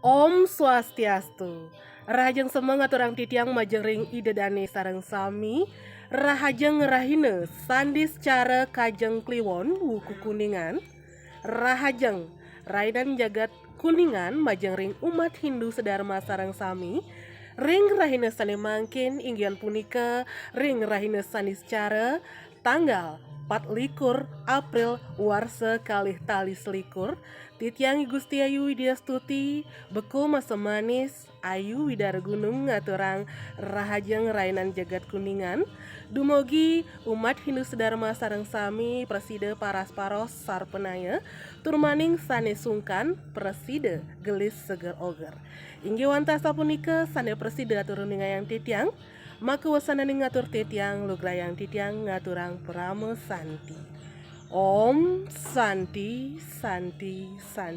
Om Swastiastu. Rahajeng semangat orang titiang majering ide dane sareng sami. Rahajeng rahine sandis cara kajeng kliwon wuku kuningan. Rahajeng rainan jagat kuningan majeng ring umat Hindu sedharma sareng sami. Ring rahine sane mangkin inggian punika ring rahine sandis cara tanggal 4 April warsa kalih tali selikur Titiangi Gusti Ayu Widyastuti beku masa manis Ayu Widara Gunung ngaturang rahajeng rainan jagat kuningan Dumogi umat Hindu sedharma sareng sami preside parasparos sarpenaya turmaning sane sungkan preside gelis seger oger Inggih wantasa punika sane preside aturuningayang titiang maka wasananing ngatur titiang luglayang titiang ngaturang pramo santi. Om Santi Santi Santi.